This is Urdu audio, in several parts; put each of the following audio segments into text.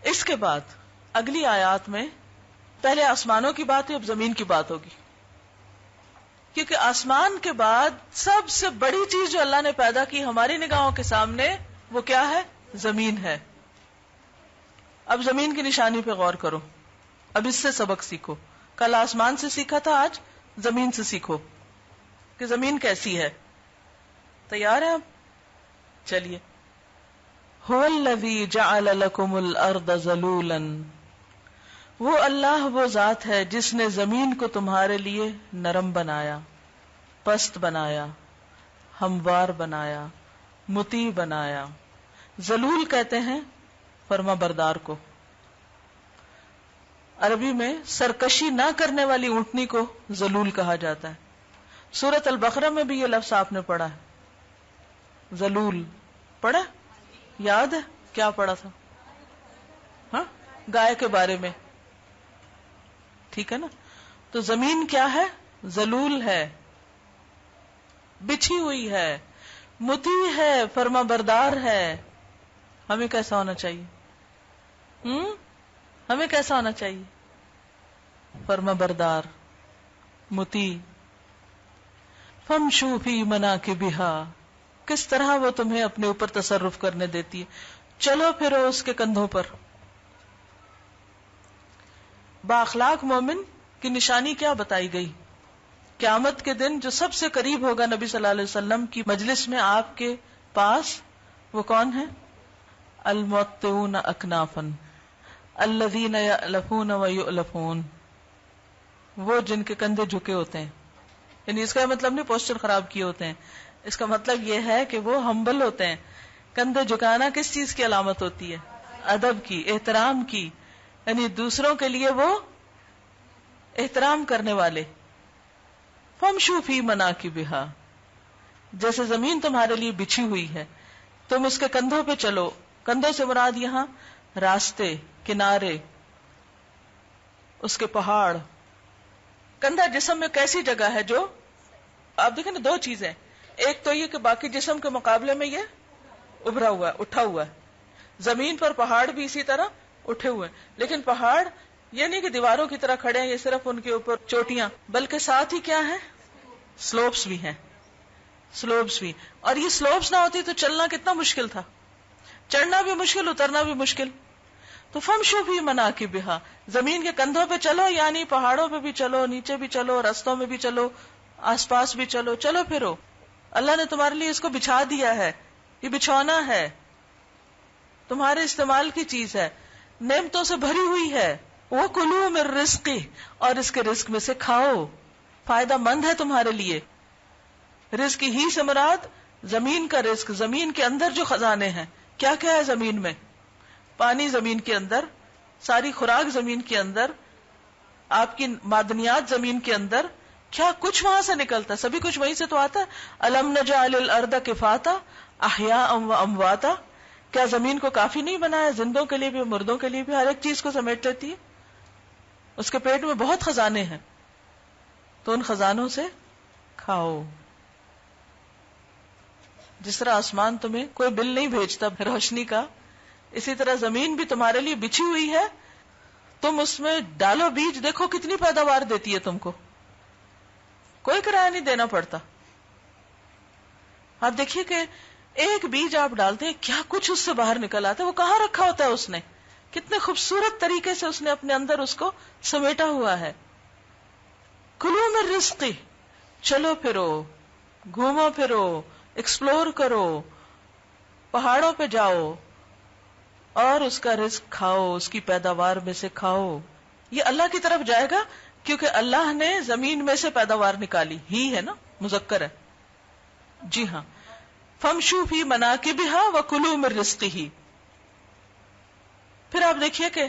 اس کے بعد اگلی آیات میں پہلے آسمانوں کی بات ہے، اب زمین کی بات ہوگی، کیونکہ آسمان کے بعد سب سے بڑی چیز جو اللہ نے پیدا کی ہماری نگاہوں کے سامنے وہ کیا ہے؟ زمین ہے۔ اب زمین کی نشانی پہ غور کرو، اب اس سے سبق سیکھو۔ کل آسمان سے سیکھا تھا، آج زمین سے سیکھو کہ زمین کیسی ہے۔ تیار ہیں آپ؟ چلیے۔ هو الذی جعل لکم الارض ذلولا، وہ اللہ وہ ذات ہے جس نے زمین کو تمہارے لیے نرم بنایا، پست بنایا، ہموار بنایا، مطیع بنایا۔ ذلول کہتے ہیں فرما بردار کو۔ عربی میں سرکشی نہ کرنے والی اونٹنی کو ذلول کہا جاتا ہے۔ سورۃ البقرہ میں بھی یہ لفظ آپ نے پڑھا ہے، ذلول پڑھا؟ یاد ہے کیا پڑھا تھا؟ ہاں، گائے کے بارے میں، ٹھیک ہے نا؟ تو زمین کیا ہے؟ ذلول ہے، بچھی ہوئی ہے، مطیع ہے، فرما بردار ہے۔ ہمیں کیسا ہونا چاہیے؟ ہمیں کیسا ہونا چاہیے؟ فرما بردار، مطیع۔ فامشوا فی مناکبہا، کس طرح وہ تمہیں اپنے اوپر تصرف کرنے دیتی ہے، چلو پھرو اس کے کندھوں پر۔ بااخلاق مومن کی نشانی کیا بتائی گئی؟ قیامت کے دن جو سب سے قریب ہوگا نبی صلی اللہ علیہ وسلم کی مجلس میں آپ کے پاس، وہ کون ہے؟ الموطئون اکنافا الذین یألفون ویؤلفون، وہ جن کے کندھے جھکے ہوتے ہیں۔ یعنی اس کا مطلب نہیں پوسچر خراب کیے ہوتے ہیں، اس کا مطلب یہ ہے کہ وہ ہمبل ہوتے ہیں۔ کندھے جھکانا کس چیز کی علامت ہوتی ہے؟ ادب کی، احترام کی، یعنی دوسروں کے لیے وہ احترام کرنے والے۔ فامشوا فی مناکبہا، جیسے زمین تمہارے لیے بچھی ہوئی ہے تم اس کے کندھوں پہ چلو۔ کندھوں سے مراد یہاں راستے، کنارے، اس کے پہاڑ۔ کندھا جسم میں کیسی جگہ ہے جو آپ دیکھیں نا، دو چیزیں، ایک تو یہ کہ باقی جسم کے مقابلے میں یہ ابھرا ہوا ہے، اٹھا ہوا ہے۔ زمین پر پہاڑ بھی اسی طرح اٹھے ہوئے ہیں، لیکن پہاڑ یہ نہیں کہ دیواروں کی طرح کھڑے ہیں، یہ صرف ان کے اوپر چوٹیاں، بلکہ ساتھ ہی کیا ہے؟ سلوپس بھی ہیں، سلوپس بھی۔ اور یہ سلوپس نہ ہوتی تو چلنا کتنا مشکل تھا، چڑھنا بھی مشکل، اترنا بھی مشکل۔ تو فامشوا فی مناکبہا، زمین کے کندھوں پہ چلو، یعنی پہاڑوں پہ بھی چلو، نیچے بھی چلو، رستوں میں بھی چلو، آس پاس بھی چلو، چلو پھرو۔ اللہ نے تمہارے لیے اس کو بچھا دیا ہے، یہ بچھونا ہے، تمہارے استعمال کی چیز ہے، نعمتوں سے بھری ہوئی ہے۔ وَكُلُوا مِن رِزْقِهِ، اور اس کے رزق میں سے کھاؤ، فائدہ مند ہے تمہارے لیے۔ رزق ہی سے مراد زمین کا رزق، زمین کے اندر جو خزانے ہیں۔ کیا کیا ہے زمین میں؟ پانی زمین کے اندر، ساری خوراک زمین کے اندر، آپ کی معدنیات زمین کے اندر، کیا کچھ وہاں سے نکلتا ہے، سبھی کچھ وہیں سے تو آتا ہے۔ الم نجعل الارض کفاتا احیاء وامواتا، کیا زمین کو کافی نہیں بنایا؟ زندوں کے لیے بھی، مردوں کے لیے بھی، ہر ایک چیز کو سمیٹ لیتی ہے۔ اس کے پیٹ میں بہت خزانے ہیں، تو ان خزانوں سے کھاؤ۔ جس طرح آسمان تمہیں کوئی بل نہیں بھیجتا روشنی کا، اسی طرح زمین بھی تمہارے لیے بچھی ہوئی ہے، تم اس میں ڈالو بیج، دیکھو کتنی پیداوار دیتی ہے تم کو، کوئی کرایہ نہیں دینا پڑتا۔ آپ دیکھیے کہ ایک بیج آپ ڈالتے ہیں، کیا کچھ اس سے باہر نکل آتا ہے، وہ کہاں رکھا ہوتا ہے اس نے، کتنے خوبصورت طریقے سے اس نے اپنے اندر اس کو سمیٹا ہوا ہے۔ کلوا من رزقہ، چلو پھرو، گھومو پھرو، ایکسپلور کرو، پہاڑوں پہ جاؤ اور اس کا رزق کھاؤ، اس کی پیداوار میں سے کھاؤ۔ یہ اللہ کی طرف جائے گا کیونکہ اللہ نے زمین میں سے پیداوار نکالی، ہی ہے نا، مذکر ہے، جی ہاں۔ فامشوا فی مناکبہا وکلوا من رزقہ۔ پھر آپ دیکھیے کہ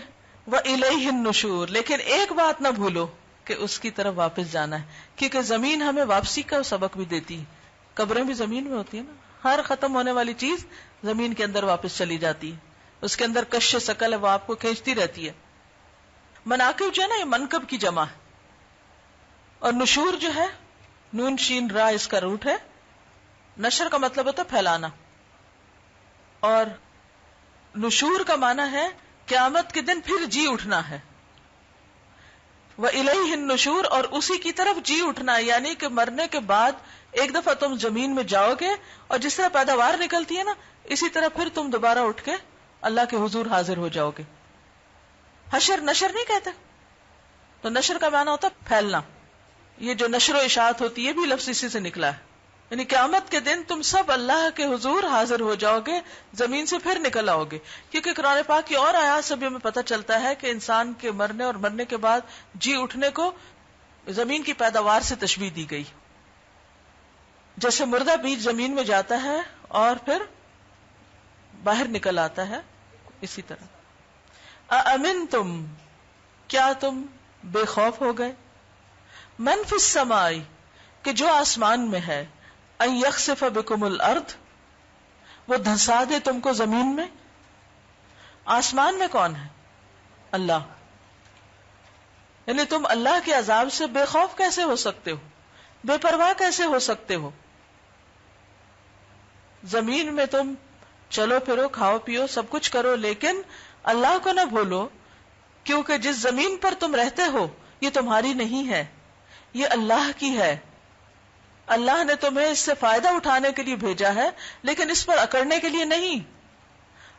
وإلیہ النشور، لیکن ایک بات نہ بھولو کہ اس کی طرف واپس جانا ہے، کیونکہ زمین ہمیں واپسی کا سبق بھی دیتی ہے۔ قبریں بھی زمین میں ہوتی ہے نا، ہر ختم ہونے والی چیز زمین کے اندر واپس چلی جاتی ہے، اس کے اندر کش ثقل ہے، وہ آپ کو کھینچتی رہتی ہے۔ مناکب جو ہے نا، یہ منکب کی جمع ہے، اور نشور جو ہے نون شین را اس کا روٹ ہے۔ نشر کا مطلب ہوتا ہے پھیلانا، اور نشور کا معنی ہے قیامت کے دن پھر جی اٹھنا ہے. وَإِلَيْهِ النُّشُورُ، اور اسی کی طرف جی اٹھنا ہے، یعنی کہ مرنے کے بعد ایک دفعہ تم زمین میں جاؤ گے اور جس طرح پیداوار نکلتی ہے نا، اسی طرح پھر تم دوبارہ اٹھ کے اللہ کے حضور حاضر ہو جاؤ گے. حشر نشر نہیں کہتے، تو نشر کا معنی ہوتا پھیلنا. یہ جو نشر و اشاعت ہوتی ہے بھی لفظ اسی سے نکلا ہے. یعنی قیامت کے دن تم سب اللہ کے حضور حاضر ہو جاؤ گے، زمین سے پھر نکل آؤ گے. کیونکہ قرآن پاک کی اور آیات سے بھی ہمیں پتہ چلتا ہے کہ انسان کے مرنے اور مرنے کے بعد جی اٹھنے کو زمین کی پیداوار سے تشبیہ دی گئی. جیسے مردہ بیج زمین میں جاتا ہے اور پھر باہر نکل آتا ہے، اسی طرح. اَأَمِنْتُمْ، کیا تم بے خوف ہو گئے؟ من فی السماء، کہ جو آسمان میں ہے، ان یخسف بکم الارض، وہ دھسا دے تم کو زمین میں. آسمان میں کون ہے؟ اللہ. یعنی تم اللہ کے عذاب سے بے خوف کیسے ہو سکتے ہو، بے پرواہ کیسے ہو سکتے ہو؟ زمین میں تم چلو پھرو، کھاؤ پیو، سب کچھ کرو، لیکن اللہ کو نہ بھولو، کیونکہ جس زمین پر تم رہتے ہو یہ تمہاری نہیں ہے، یہ اللہ کی ہے. اللہ نے تمہیں اس سے فائدہ اٹھانے کے لیے بھیجا ہے، لیکن اس پر اکڑنے کے لیے نہیں.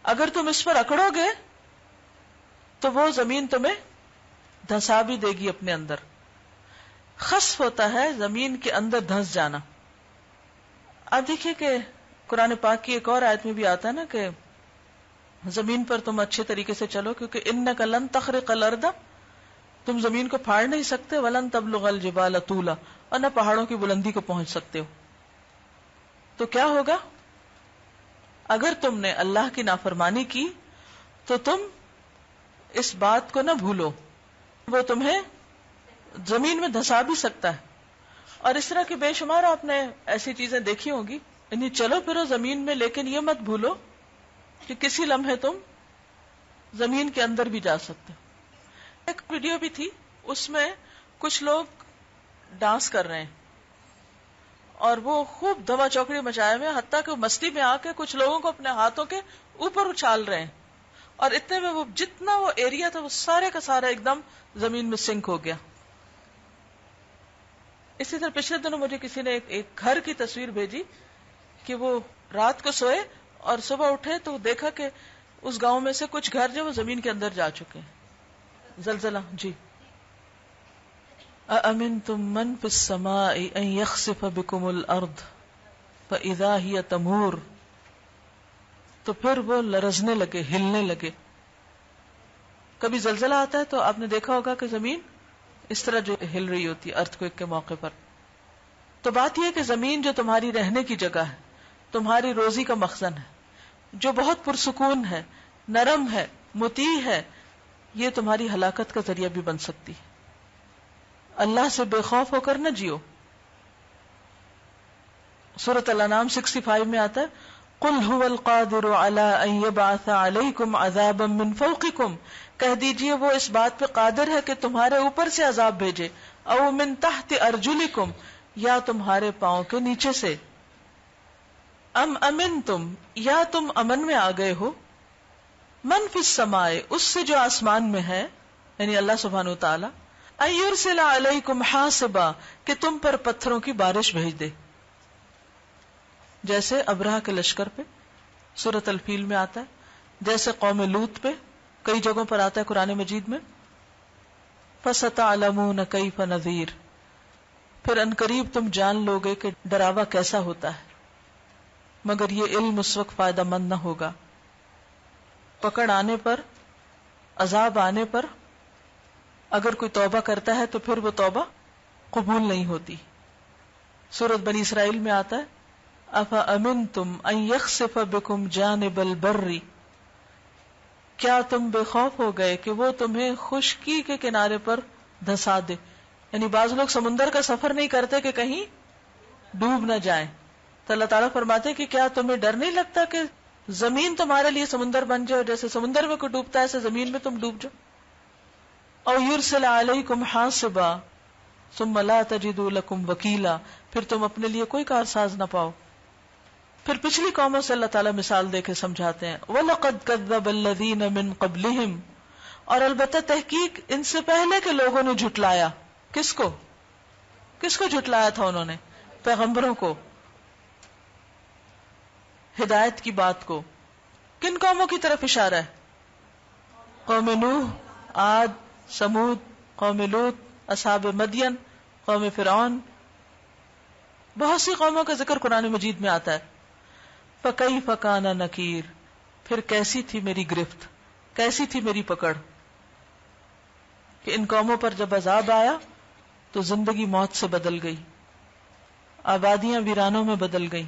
اگر تم اس پر اکڑو گے تو وہ زمین تمہیں دھسا بھی دے گی اپنے اندر. خسف ہوتا ہے زمین کے اندر دھس جانا. آپ دیکھیے کہ قرآن پاک کی ایک اور آیت میں بھی آتا ہے نا کہ زمین پر تم اچھے طریقے سے چلو، کیونکہ انک لن تخرق الارض، تم زمین کو پھاڑ نہیں سکتے، ولن تبلغ الجبال طولا، اور نہ پہاڑوں کی بلندی کو پہنچ سکتے ہو. تو کیا ہوگا اگر تم نے اللہ کی نافرمانی کی تو تم اس بات کو نہ بھولو، وہ تمہیں زمین میں دھسا بھی سکتا ہے. اور اس طرح کی بے شمار آپ نے ایسی چیزیں دیکھی ہوگی. یعنی چلو پھرو زمین میں، لیکن یہ مت بھولو کہ کسی لمحے تم زمین کے اندر بھی جا سکتے. ایک ویڈیو بھی تھی، اس میں کچھ لوگ ڈانس کر رہے ہیں اور وہ خوب دھما چوکڑی مچائے ہوئے، حتیٰ کہ وہ مستی میں آ کے کچھ لوگوں کو اپنے ہاتھوں کے اوپر اچھال رہے ہیں، اور اتنے میں وہ جتنا وہ ایریا تھا وہ سارے کا سارا ایک دم زمین میں سنک ہو گیا. اسی طرح پچھلے دنوں مجھے کسی نے ایک گھر کی تصویر بھیجی کہ وہ رات کو سوئے اور صبح اٹھے تو دیکھا کہ اس گاؤں میں سے کچھ گھر جو وہ زمین کے اندر جا چکے ہیں. زلزلہ. جی. اَأَمِنْتُمْ مَنْ فِي السَّمَاءِ أَنْ يَخْسِفَ بِكُمُ الْأَرْضِ فَإِذَا هِيَ تَمُورُ، تو پھر وہ لرزنے لگے، ہلنے لگے. کبھی زلزلہ آتا ہے تو آپ نے دیکھا ہوگا کہ زمین اس طرح جو ہل رہی ہوتی ہے ارتھکویک کے موقع پر. تو بات یہ ہے کہ زمین جو تمہاری رہنے کی جگہ ہے، تمہاری روزی کا مخزن ہے، جو بہت پرسکون ہے، نرم ہے، مطیع ہے، یہ تمہاری ہلاکت کا ذریعہ بھی بن سکتی ہے. اللہ سے بے خوف ہو کر نہ جیو. سورۃ الانعام 65 میں آتا ہے قُلْ هُوَ الْقَادِرُ عَلَىٰ أَن يَبْعَثَ عَلَيْكُمْ عَذَابًا مِّن فَوْقِكُمْ، کہہ دیجئے وہ اس بات پہ قادر ہے کہ تمہارے اوپر سے عذاب بھیجے، او من تحت ارجلکم، یا تمہارے پاؤں کے نیچے سے. ام امنتم، یا تم امن میں آ گئے ہو، من فی السماء، اس سے جو آسمان میں ہے، یعنی اللہ سبحانہ وتعالی، ان یرسل علیکم حاصبا، کہ تم پر پتھروں کی بارش بھیج دے. جیسے ابرہہ کے لشکر پہ سورۃ الفیل میں آتا ہے، جیسے قوم لوط پہ کئی جگہوں پر آتا ہے قرآن مجید میں. فَسَتَعْلَمُونَ كَيْفَ نَذِيرٌ، پھر انقریب تم جان لو گے کہ ڈراوا کیسا ہوتا ہے. مگر یہ علم اس وقت فائدہ مند نہ ہوگا. پکڑ آنے پر، عذاب آنے پر اگر کوئی توبہ کرتا ہے تو پھر وہ توبہ قبول نہیں ہوتی. سورۃ بنی اسرائیل میں آتا ہے أَفَأَمِنْتُمْ أَنْ يَخْسِفَ بِكُمْ جَانِبَ الْبَرِّ، کیا تم بے خوف ہو گئے کہ وہ تمہیں خشکی کے کنارے پر دھسا دے. یعنی بعض لوگ سمندر کا سفر نہیں کرتے کہ کہیں ڈوب نہ جائیں، تو اللہ تعالیٰ فرماتے کہ کیا تمہیں ڈر نہیں لگتا کہ زمین تمہارے لیے سمندر بن جائے، جیسے سمندر میں کوئی ڈوبتا ہے ایسے زمین میں تم ڈوب جاؤ. او یرسل علیکم حاصبا ثم لا تجدوا لکم وکیلا، پھر تم اپنے لیے کوئی کارساز نہ پاؤ. پھر پچھلی قوموں سے اللہ تعالیٰ مثال دے کے سمجھاتے ہیں وَلَقَدْ كَذَّبَ الَّذِينَ مِن قَبْلِهِمْ، اور البتہ تحقیق ان سے پہلے کے لوگوں نے جھٹلایا. کس کو جھٹلایا تھا انہوں نے؟ پیغمبروں کو، ہدایت کی بات کو. کن قوموں کی طرف اشارہ ہے؟ قوم نوح، عاد، سمود، قوم لوط، اصحاب مدین، قوم فرعون. بہت سی قوموں کا ذکر قرآن مجید میں آتا ہے. فَكَيْفَ كَانَ نَكِيرٌ، پھر کیسی تھی میری گرفت، کیسی تھی میری پکڑ، کہ ان قوموں پر جب عذاب آیا تو زندگی موت سے بدل گئی، آبادیاں ویرانوں میں بدل گئی،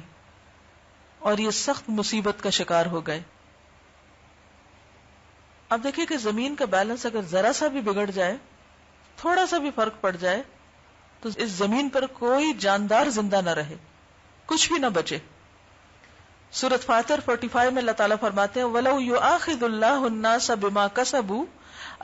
اور یہ سخت مصیبت کا شکار ہو گئے. اب دیکھیے کہ زمین کا بیلنس اگر ذرا سا بھی بگڑ جائے، تھوڑا سا بھی فرق پڑ جائے، تو اس زمین پر کوئی جاندار زندہ نہ رہے، کچھ بھی نہ بچے. سورۃ فاطر 45 میں اللہ تعالیٰ فرماتے ہیں وَلَوْ يُؤَاخِذُ اللَّهُ النَّاسَ بِمَا كَسَبُوا،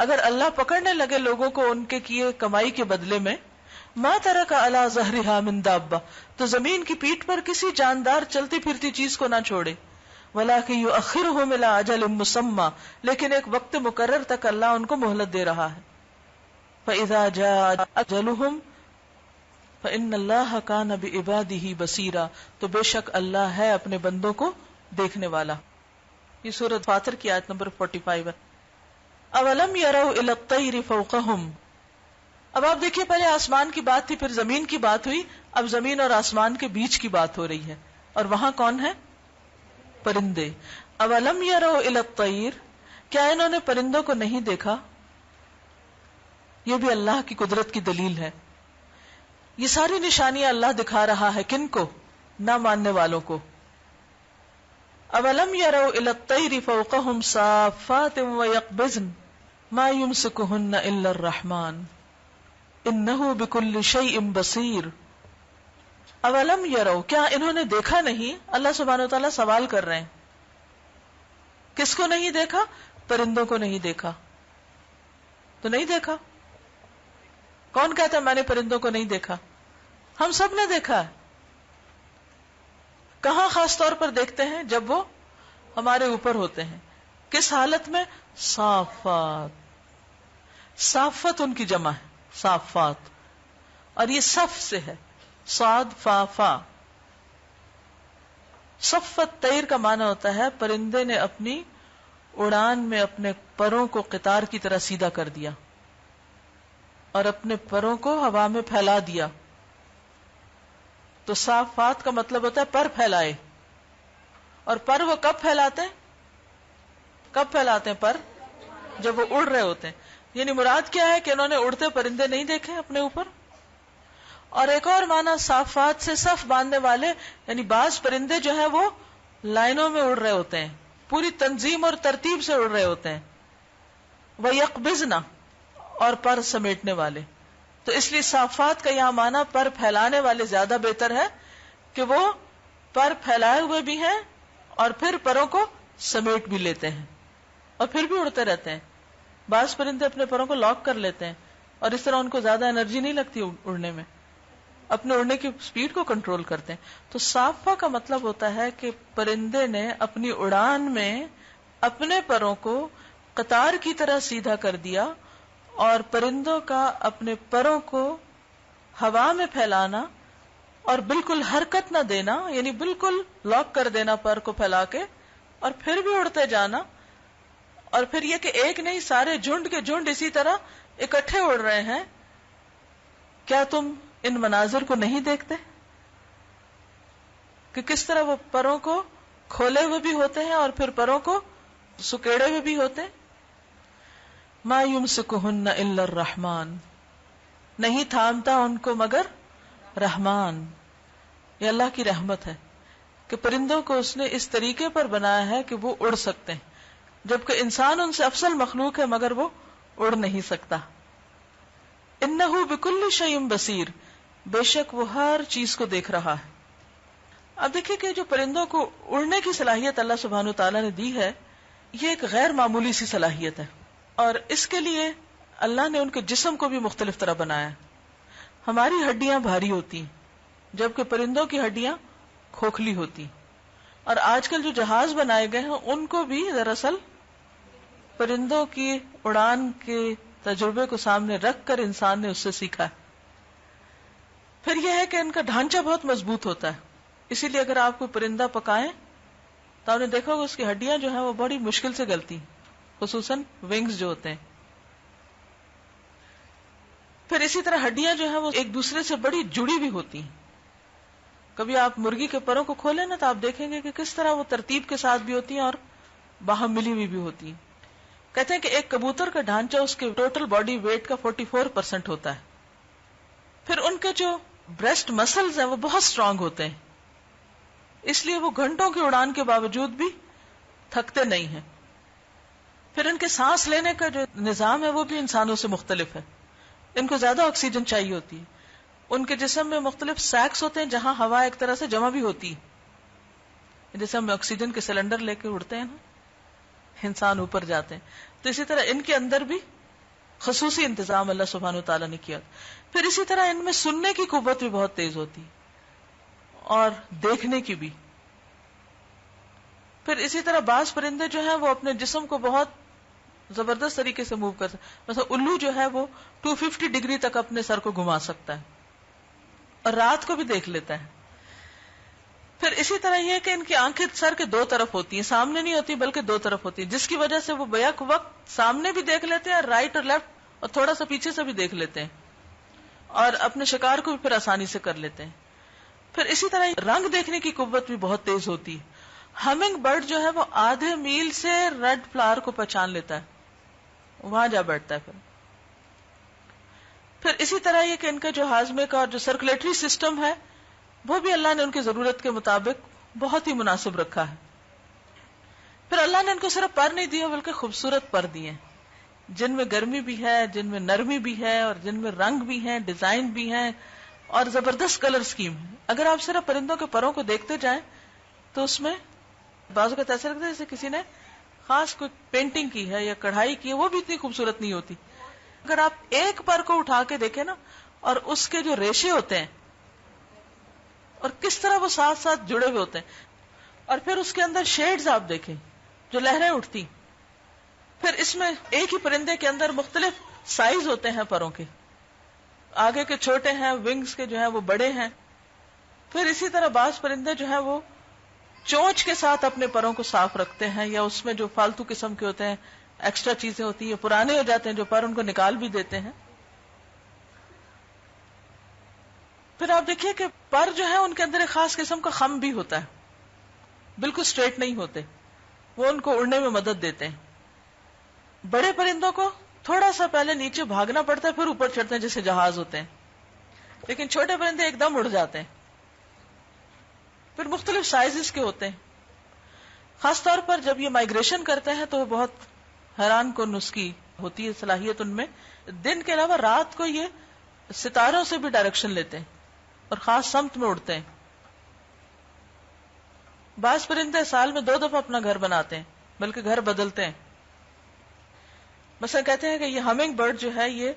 اگر اللہ پکڑنے لگے لوگوں کو ان کے کیے کمائی کے بدلے میں، مَا تَرَكَ عَلَى ظَهْرِهَا مِن دَابَّةٍ، تو زمین کی پیٹھ پر کسی جاندار چلتی پھرتی چیز کو نہ چھوڑے. وَلَكِن يُؤَخِّرُهُمْ إِلَىٰ أَجَلٍ مُّسَمًّى، لیکن ایک وقت مقرر تک اللہ ان کو مہلت دے رہا ہے. فَإِذَا جَاءَ أَجَلُهُمْ فَإِنَّ اللَّهَ كَانَ بِعِبَادِهِ بَصِيرًا، تو بے شک اللہ ہے اپنے بندوں کو دیکھنے والا. یہ سورۃ فاطر کی آیت نمبر 45 ہے. اولم يروا الى الطير فوقهم، اب آپ دیکھیے پہلے آسمان کی بات تھی، پھر زمین کی بات ہوئی، اب زمین اور آسمان کے بیچ کی بات ہو رہی ہے، اور وہاں کون ہے؟ پرندے. اولم يروا الى الطير، کیا انہوں نے پرندوں کو نہیں دیکھا؟ یہ بھی اللہ کی قدرت کی دلیل ہے. یہ ساری نشانیاں اللہ دکھا رہا ہے کن کو؟ نہ ماننے والوں کو. اولم يروا الى الطير فوقهم صافات ويقبضن ما يمسكهن الا الرحمن انه بكل شيء بصير. اولم يروا، کیا انہوں نے دیکھا نہیں؟ اللہ سبحانہ وتعالی سوال کر رہے ہیں. کس کو نہیں دیکھا؟ پرندوں کو نہیں دیکھا. تو نہیں دیکھا. کون کہتا ہے میں نے پرندوں کو نہیں دیکھا؟ ہم سب نے دیکھا ہے. کہاں خاص طور پر دیکھتے ہیں؟ جب وہ ہمارے اوپر ہوتے ہیں. کس حالت میں؟ صافات. صافت ان کی جمع ہے، صافات، اور یہ صف سے ہے، صاد فا فا. صفت طیر کا معنی ہوتا ہے پرندے نے اپنی اڑان میں اپنے پروں کو قطار کی طرح سیدھا کر دیا اور اپنے پروں کو ہوا میں پھیلا دیا. تو صافات کا مطلب ہوتا ہے پر پھیلائے. اور پر وہ کب پھیلاتے ہیں؟ کب پھیلاتے ہیں پر؟ جب وہ اڑ رہے ہوتے ہیں. یعنی مراد کیا ہے کہ انہوں نے اڑتے پرندے نہیں دیکھے اپنے اوپر. اور ایک اور معنی صافات سے صف باندھنے والے، یعنی بعض پرندے جو ہیں وہ لائنوں میں اڑ رہے ہوتے ہیں، پوری تنظیم اور ترتیب سے اڑ رہے ہوتے ہیں. وَيَقْبِضْنَ، اور پر سمیٹنے والے. تو اس لیے صافات کا یہاں معنی پر پھیلانے والے زیادہ بہتر ہے کہ وہ پر پھیلائے ہوئے بھی ہیں اور پھر پروں کو سمیٹ بھی لیتے ہیں اور پھر بھی اڑتے رہتے ہیں. بعض پرندے اپنے پروں کو لاک کر لیتے ہیں اور اس طرح ان کو زیادہ انرجی نہیں لگتی اڑنے میں، اپنے اڑنے کی سپیڈ کو کنٹرول کرتے ہیں. تو صافہ کا مطلب ہوتا ہے کہ پرندے نے اپنی اڑان میں اپنے پروں کو قطار کی طرح سیدھا کر دیا، اور پرندوں کا اپنے پروں کو ہوا میں پھیلانا اور بالکل حرکت نہ دینا، یعنی بالکل لاک کر دینا پر کو پھیلا کے، اور پھر بھی اڑتے جانا. اور پھر یہ کہ ایک نہیں، سارے جھنڈ کے جھنڈ اسی طرح اکٹھے اڑ رہے ہیں. کیا تم ان مناظر کو نہیں دیکھتے کہ کس طرح وہ پروں کو کھولے ہوئے بھی ہوتے ہیں اور پھر پروں کو سکیڑے ہوئے بھی ہوتے ہیں. ما یمسکہن الا الرحمن، نہیں تھامتا ان کو مگر رحمان. یہ اللہ کی رحمت ہے کہ پرندوں کو اس نے اس طریقے پر بنایا ہے کہ وہ اڑ سکتے ہیں، جبکہ انسان ان سے افضل مخلوق ہے مگر وہ اڑ نہیں سکتا. انہ بکل شیء بصیر، بے شک وہ ہر چیز کو دیکھ رہا ہے. اب دیکھیں کہ جو پرندوں کو اڑنے کی صلاحیت اللہ سبحانہ وتعالی نے دی ہے، یہ ایک غیر معمولی سی صلاحیت ہے، اور اس کے لیے اللہ نے ان کے جسم کو بھی مختلف طرح بنایا. ہماری ہڈیاں بھاری ہوتی ہیں جبکہ پرندوں کی ہڈیاں کھوکھلی ہوتی. اور آج کل جو جہاز بنائے گئے ہیں ان کو بھی دراصل پرندوں کی اڑان کے تجربے کو سامنے رکھ کر انسان نے اس سے سیکھا ہے. پھر یہ ہے کہ ان کا ڈھانچہ بہت مضبوط ہوتا ہے، اسی لیے اگر آپ کو پرندہ پکائیں تو آپ نے دیکھا ہوگا اس کی ہڈیاں جو ہیں وہ بڑی مشکل سے گلتی ہیں، خصوصاً ونگز جو ہوتے ہیں. پھر اسی طرح ہڈیاں جو ہیں وہ ایک دوسرے سے بڑی جڑی بھی ہوتی ہیں. کبھی آپ مرغی کے پروں کو کھولیں نا تو آپ دیکھیں گے کہ کس طرح وہ ترتیب کے ساتھ بھی ہوتی ہیں اور باہم ملی ہوئی بھی ہوتی ہیں. کہتے ہیں کہ ایک کبوتر کا ڈھانچہ اس کے ٹوٹل باڈی ویٹ کا 44% ہوتا ہے. پھر ان کے جو بریسٹ مسلز ہیں وہ بہت سٹرونگ ہوتے ہیں، اس لیے وہ گھنٹوں کی اڑان کے باوجود بھی تھکتے نہیں ہیں. پھر ان کے سانس لینے کا جو نظام ہے وہ بھی انسانوں سے مختلف ہے. ان کو زیادہ آکسیجن چاہیے ہوتی ہے. ان کے جسم میں مختلف سیکس ہوتے ہیں جہاں ہوا ایک طرح سے جمع بھی ہوتی ہے، جیسے ہم آکسیجن کے سلنڈر لے کے اڑتے ہیں نا، انسان اوپر جاتے ہیں، تو اسی طرح ان کے اندر بھی خصوصی انتظام اللہ سبحانہ و تعالیٰ نے کیا. پھر اسی طرح ان میں سننے کی قوت بھی بہت تیز ہوتی اور دیکھنے کی بھی. پھر اسی طرح بعض پرندے جو ہیں وہ اپنے جسم کو بہت زبردست طریقے سے موو کر سکتے ہیں. مثلا الو جو ہے وہ 250 ڈگری تک اپنے سر کو گھما سکتا ہے اور رات کو بھی دیکھ لیتا ہے. پھر اسی طرح یہ کہ ان کی آنکھیں سر کے دو طرف ہوتی ہیں، سامنے نہیں ہوتی بلکہ دو طرف ہوتی ہیں، جس کی وجہ سے وہ بیک وقت سامنے بھی دیکھ لیتے ہیں، رائٹ اور لیفٹ اور تھوڑا سا پیچھے سے بھی دیکھ لیتے ہیں اور اپنے شکار کو بھی پھر آسانی سے کر لیتے ہیں. پھر اسی طرح رنگ دیکھنے کی قوت بھی بہت تیز ہوتی ہے. ہمنگ برڈ جو ہے وہ آدھے میل سے ریڈ فلاور کو پہچان لیتا ہے، وہاں جا بیٹھتا ہے. پھر اسی طرح یہ کہ ان کا جو ہاضمے کا اور جو سرکولیٹری سسٹم ہے وہ بھی اللہ نے ان کی ضرورت کے مطابق بہت ہی مناسب رکھا ہے. پھر اللہ نے ان کو صرف پر نہیں دیا بلکہ خوبصورت پر دیے جن میں گرمی بھی ہے، جن میں نرمی بھی ہے اور جن میں رنگ بھی ہیں، ڈیزائن بھی ہیں اور زبردست کلر سکیم ہے. اگر آپ صرف پرندوں کے پروں کو دیکھتے جائیں تو اس میں بعضوں کا ایسا لگتا ہے جیسے کسی نے خاص کوئی پینٹنگ کی ہے یا کڑھائی کی ہے، وہ بھی اتنی خوبصورت نہیں ہوتی. اگر آپ ایک پر کو اٹھا کے دیکھیں نا اور اس کے جو ریشے ہوتے ہیں اور کس طرح وہ ساتھ ساتھ جڑے ہوئے ہوتے ہیں، اور پھر اس کے اندر شیڈز آپ دیکھیں جو لہریں اٹھتی. پھر اس میں ایک ہی پرندے کے اندر مختلف سائز ہوتے ہیں پروں کے، آگے کے چھوٹے ہیں، ونگز کے جو ہیں وہ بڑے ہیں. پھر اسی طرح بعض پرندے جو ہیں وہ چونچ کے ساتھ اپنے پروں کو صاف رکھتے ہیں، یا اس میں جو فالتو قسم کے ہوتے ہیں ایکسٹرا چیزیں ہوتی ہیں، پرانے ہو جاتے ہیں جو پر ان کو نکال بھی دیتے ہیں. پھر آپ دیکھیے کہ پر جو ہے ان کے اندر ایک خاص قسم کا خم بھی ہوتا ہے، بالکل اسٹریٹ نہیں ہوتے، وہ ان کو اڑنے میں مدد دیتے ہیں. بڑے پرندوں کو تھوڑا سا پہلے نیچے بھاگنا پڑتا ہے پھر اوپر چڑھتے ہیں جیسے جہاز ہوتے ہیں، لیکن چھوٹے پرندے ایک دم اڑ جاتے ہیں. پھر مختلف سائزز کے ہوتے ہیں، خاص طور پر جب یہ مائگریشن کرتے ہیں تو وہ بہت حیران کن اس کی ہوتی ہے صلاحیت ان میں. دن کے علاوہ رات کو یہ ستاروں سے بھی ڈائریکشن لیتے ہیں اور خاص سمت میں اڑتے ہیں. بعض پرندے سال میں 2 دفعہ اپنا گھر بناتے ہیں بلکہ گھر بدلتے ہیں. مثلا کہتے ہیں کہ یہ ہمنگ برڈ جو ہے یہ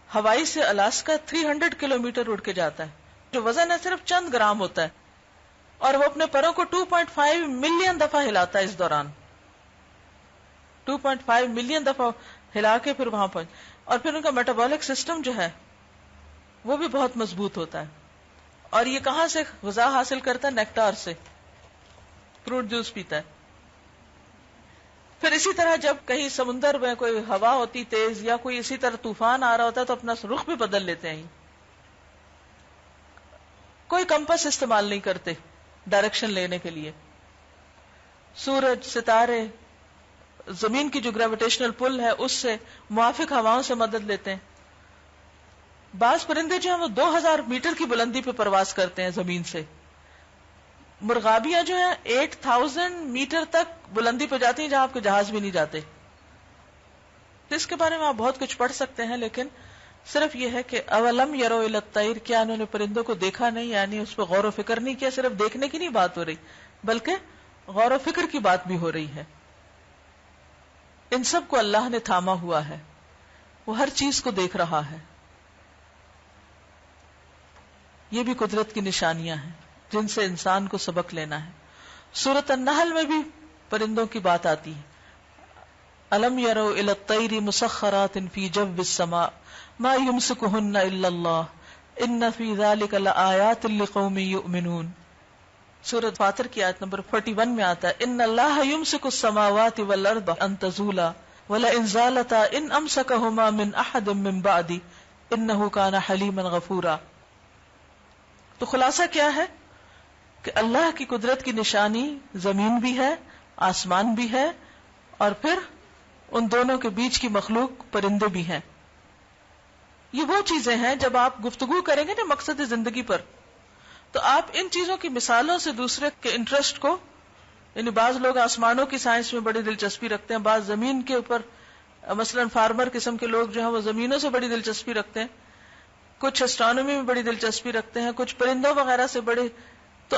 ہوائی سے الاسکا 300 کلومیٹر اڑ کے جاتا ہے، جو وزن ہے صرف چند گرام ہوتا ہے، اور وہ اپنے پروں کو 2.5 ملین دفعہ ہلاتا ہے اس دوران. 2.5 ملین دفعہ ہلا کے پھر وہاں پہنچ. اور پھر ان کا میٹابولک سسٹم جو ہے وہ بھی بہت مضبوط ہوتا ہے. اور یہ کہاں سے غذا حاصل کرتا ہے؟ نیکٹار سے، فروٹ جوس پیتا ہے. پھر اسی طرح جب کہیں سمندر میں کوئی ہوا ہوتی تیز یا کوئی اسی طرح طوفان آ رہا ہوتا ہے تو اپنا رخ بھی بدل لیتے ہیں. کوئی کمپس استعمال نہیں کرتے ڈائریکشن لینے کے لیے. سورج، ستارے، زمین کی جو گریویٹیشنل پل ہے اس سے، موافق ہواؤں سے مدد لیتے ہیں. بعض پرندے جو ہیں وہ 2000 میٹر کی بلندی پہ پرواز کرتے ہیں زمین سے. مرغابیاں جو ہیں 8000 میٹر تک بلندی پہ جاتی ہیں جہاں آپ کے جہاز بھی نہیں جاتے. اس کے بارے میں آپ بہت کچھ پڑھ سکتے ہیں، لیکن صرف یہ ہے کہ اولم یرو الی الطیر، کیا انہوں نے پرندوں کو دیکھا نہیں، یعنی اس پہ غور و فکر نہیں کیا. صرف دیکھنے کی نہیں بات ہو رہی بلکہ غور و فکر کی بات بھی ہو رہی ہے. ان سب کو اللہ نے تھاما ہوا ہے، وہ ہر چیز کو دیکھ رہا ہے. یہ بھی قدرت کی نشانیاں ہیں جن سے انسان کو سبق لینا ہے. سورۃ النحل میں بھی پرندوں کی بات آتی ہے. الم یروا الی الطیر مسخرات فی جو السماء ما یمسکہن الا اللہ ان فی ذلک لآیات لقوم یؤمنون. سورۃ فاطر کی آیت نمبر 41 میں آتا ہے ان اللہ یمسک السماوات والارض ان تزولا ولئن زالتا ان امسکہما من احد من بعدی انہ کان حلیما غفورا. تو خلاصہ کیا ہے کہ اللہ کی قدرت کی نشانی زمین بھی ہے، آسمان بھی ہے، اور پھر ان دونوں کے بیچ کی مخلوق پرندے بھی ہیں. یہ وہ چیزیں ہیں جب آپ گفتگو کریں گے نا مقصد زندگی پر، تو آپ ان چیزوں کی مثالوں سے دوسرے کے انٹرسٹ کو، یعنی بعض لوگ آسمانوں کی سائنس میں بڑی دلچسپی رکھتے ہیں، بعض زمین کے اوپر، مثلا فارمر قسم کے لوگ جو ہیں وہ زمینوں سے بڑی دلچسپی رکھتے ہیں، کچھ اسٹرانومی میں بڑی دلچسپی رکھتے ہیں، کچھ پرندوں وغیرہ سے بڑے. تو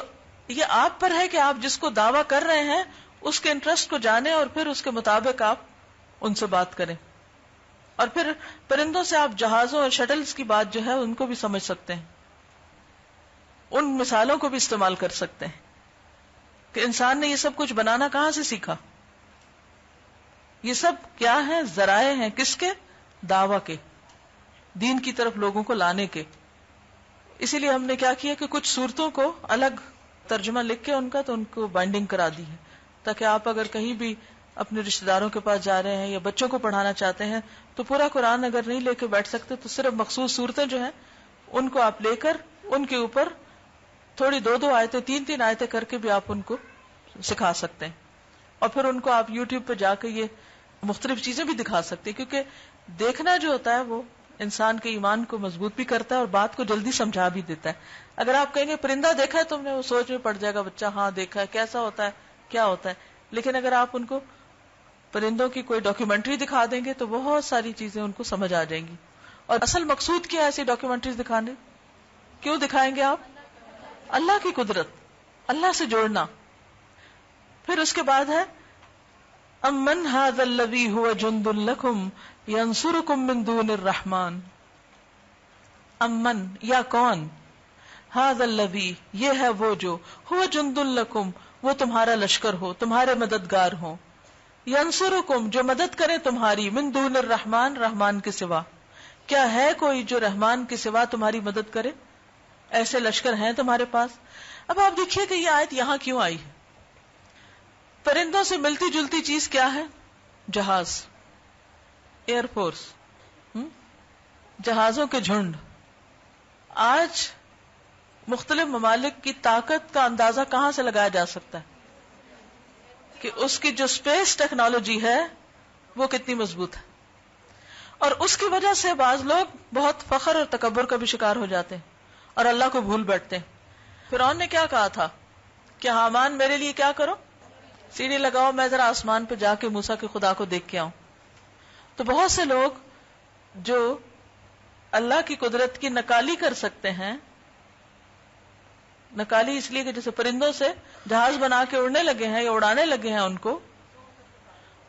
یہ آپ پر ہے کہ آپ جس کو دعویٰ کر رہے ہیں اس کے انٹرسٹ کو جانیں اور پھر اس کے مطابق آپ ان سے بات کریں. اور پھر پرندوں سے آپ جہازوں اور شٹلز کی بات جو ہے ان کو بھی سمجھ سکتے ہیں، ان مثالوں کو بھی استعمال کر سکتے ہیں کہ انسان نے یہ سب کچھ بنانا کہاں سے سیکھا. یہ سب کیا ہے؟ ذرائع ہیں کس کے؟ دعویٰ کے، دین کی طرف لوگوں کو لانے کے. اسی لیے ہم نے کیا کیا کہ کچھ صورتوں کو الگ ترجمہ لکھ کے ان کا تو ان کو بائنڈنگ کرا دی ہے، تاکہ آپ اگر کہیں بھی اپنے رشتہ داروں کے پاس جا رہے ہیں یا بچوں کو پڑھانا چاہتے ہیں تو پورا قرآن اگر نہیں لے کے بیٹھ سکتے تو صرف مخصوص صورتیں جو ہیں ان کو آپ لے کر ان کے اوپر تھوڑی 2 آیتیں 3 آیتیں کر کے بھی آپ ان کو سکھا سکتے ہیں. اور پھر ان کو آپ یوٹیوب پہ جا کے یہ مختلف چیزیں بھی دکھا سکتے ہیں، کیونکہ دیکھنا جو ہوتا ہے وہ انسان کے ایمان کو مضبوط بھی کرتا ہے اور بات کو جلدی سمجھا بھی دیتا ہے. اگر آپ کہیں گے پرندہ دیکھا ہے تم نے، وہ سوچ میں پڑ جائے گا بچہ، ہاں دیکھا ہے، کیسا ہوتا ہے، کیا ہوتا ہے. لیکن اگر آپ ان کو پرندوں کی کوئی ڈاکیومنٹری دکھا دیں گے تو بہت ساری چیزیں ان کو سمجھ آ جائیں گی. اور اصل مقصود کیا ہے ایسی ڈاکیومنٹریز دکھانے؟ کیوں دکھائیں گے آپ؟ اللہ کی قدرت، اللہ سے جوڑنا. پھر اس کے بعد ہے امن ھذا الذی ھو جند لکم ینصرکم من دون الرحمن. امن یا کون؟ ھذا الذی یہ ہے وہ جو، ھو جند لکم وہ تمہارا لشکر ہو، تمہارے مددگار ہو، ینصرکم جو مدد کرے تمہاری، من دون الرحمن رحمان کے سوا. کیا ہے کوئی جو رحمان کے سوا تمہاری مدد کرے؟ ایسے لشکر ہیں تمہارے پاس؟ اب آپ دیکھیے کہ یہ آیت یہاں کیوں آئی ہے. پرندوں سے ملتی جلتی چیز کیا ہے؟ جہاز، ایئر فورس، جہازوں کے جھنڈ. آج مختلف ممالک کی طاقت کا اندازہ کہاں سے لگایا جا سکتا ہے کہ اس کی جو اسپیس ٹیکنالوجی ہے وہ کتنی مضبوط ہے. اور اس کی وجہ سے بعض لوگ بہت فخر اور تکبر کا بھی شکار ہو جاتے ہیں اور اللہ کو بھول بیٹھتے ہیں. فرعون نے کیا کہا تھا کہ حامان میرے لیے کیا کرو، سیڑھی لگاؤ، میں ذرا آسمان پہ جا کے موسیٰ کے خدا کو دیکھ کے آؤں. تو بہت سے لوگ جو اللہ کی قدرت کی نکالی کر سکتے ہیں، نکالی اس لیے کہ جیسے پرندوں سے جہاز بنا کے اڑنے لگے ہیں یا اڑانے لگے ہیں ان کو،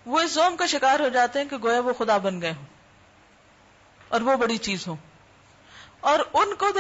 وہ اس زوم کا شکار ہو جاتے ہیں کہ گویا وہ خدا بن گئے ہوں اور وہ بڑی چیز ہو. اور ان کو